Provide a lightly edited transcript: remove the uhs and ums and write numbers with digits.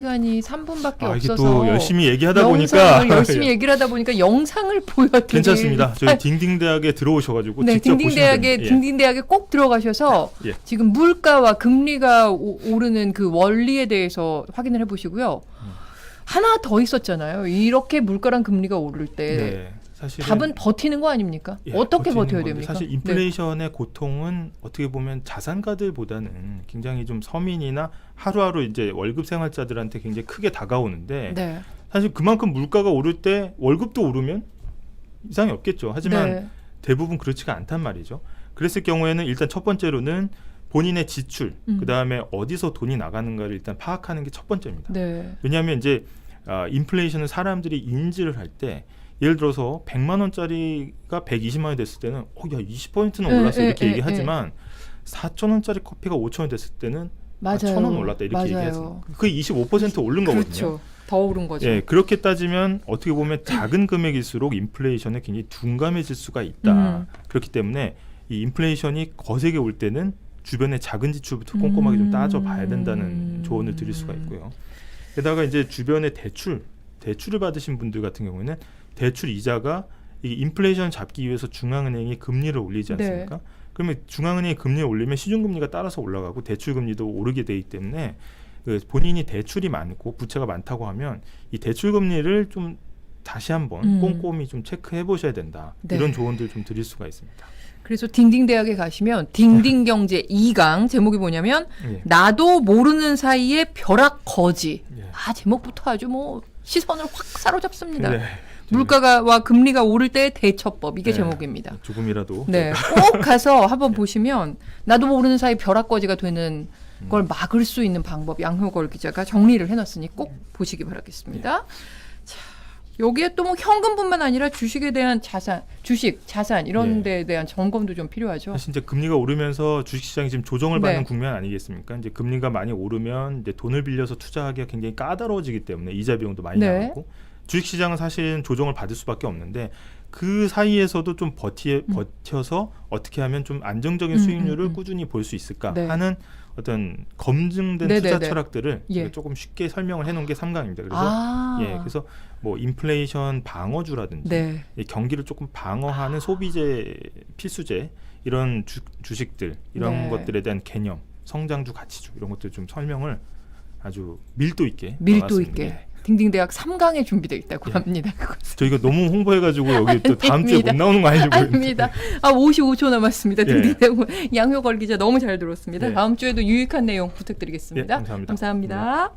시간이 3분밖에 이게 없어서 또 열심히 얘기하다 보니까 열심히 얘기를 하다 보니까 영상을 보여드릴 괜찮습니다. 저희 딩딩대학에 들어오셔가지고 네, 직접 보시면 됩니다. 딩딩대학에 꼭 들어가셔서 예. 지금 물가와 금리가 오르는 그 원리에 대해서 확인을 해보시고요. 하나 더 있었잖아요. 이렇게 물가랑 금리가 오를 때 네, 사실은 답은 버티는 거 아닙니까? 예, 어떻게 버티는 버텨야 건데 됩니까? 사실 인플레이션의 고통은 어떻게 보면 자산가들보다는 굉장히 좀 서민이나 하루하루 이제 월급 생활자들한테 굉장히 크게 다가오는데 네. 사실 그만큼 물가가 오를 때 월급도 오르면 이상이 없겠죠. 하지만 네. 대부분 그렇지가 않단 말이죠. 그랬을 경우에는 일단 첫 번째로는 본인의 지출, 그 다음에 어디서 돈이 나가는가를 일단 파악하는 게 첫 번째입니다. 네. 왜냐하면 이제 인플레이션은 사람들이 인지를 할 때 예를 들어서 100만 원짜리가 120만 원이 됐을 때는 야 20%는 올랐어 이렇게 얘기하지만 4천 원짜리 커피가 5천 원 됐을 때는 맞아요. 1,000원 올랐다 이렇게 얘기하죠. 그게 25% 오른 거거든요. 그렇죠. 더 오른 거죠. 예, 그렇게 따지면 어떻게 보면 작은 금액일수록 인플레이션에 굉장히 둔감해질 수가 있다. 그렇기 때문에 이 인플레이션이 거세게 올 때는 주변의 작은 지출부터 꼼꼼하게 좀 따져봐야 된다는 조언을 드릴 수가 있고요. 게다가 이제 주변에 대출을 받으신 분들 같은 경우에는 대출 이자가 이 인플레이션 잡기 위해서 중앙은행이 금리를 올리지 않습니까? 네. 그러면 중앙은행이 금리를 올리면 시중금리가 따라서 올라가고 대출금리도 오르게 되기 때문에 본인이 대출이 많고 부채가 많다고 하면 이 대출금리를 좀 다시 한번 꼼꼼히 좀 체크해 보셔야 된다. 네. 이런 조언들 좀 드릴 수가 있습니다. 그래서 딩딩대학에 가시면 딩딩경제 2강 제목이 뭐냐면 예. 나도 모르는 사이에 벼락거지. 예. 제목부터 아주 뭐 시선을 확 사로잡습니다. 네. 물가와 금리가 오를 때의 대처법 이게 네. 제목입니다. 조금이라도 네, 꼭 가서 한번 보시면 나도 모르는 사이 벼락거지가 되는 걸 막을 수 있는 방법 양효걸 기자가 정리를 해놨으니 꼭 보시기 바라겠습니다. 자, 여기에 또 뭐 현금뿐만 아니라 주식에 대한 자산 이런 예. 데에 대한 점검도 좀 필요하죠. 사실 이제 금리가 오르면서 주식시장이 지금 조정을 네. 받는 국면 아니겠습니까? 이제 금리가 많이 오르면 이제 돈을 빌려서 투자하기가 굉장히 까다로워지기 때문에 이자 비용도 많이 네. 나가고 주식시장은 사실은 조정을 받을 수밖에 없는데 그 사이에서도 좀 버텨서 어떻게 하면 좀 안정적인 수익률을 꾸준히 볼 수 있을까 네. 하는 어떤 검증된 네네네. 투자 철학들을 예. 조금 쉽게 설명을 해놓은 게 3강입니다. 그래서 그래서 뭐 인플레이션 방어주라든지 네. 이 경기를 조금 방어하는 소비재, 필수재 이런 주식들 이런 네. 것들에 대한 개념, 성장주, 가치주 이런 것들 좀 설명을 아주 밀도 있게 있게 딩딩대학 3강에 준비되어 있다고 합니다. 저희가 너무 홍보해가지고 여기 또 다음 주에 못 나오는 거 아닌지 모르겠는데. 아닙니다. 55초 남았습니다. 예. 딩딩대학 양효걸 기자 너무 잘 들었습니다. 예. 다음 주에도 유익한 내용 부탁드리겠습니다. 예, 감사합니다. 감사합니다.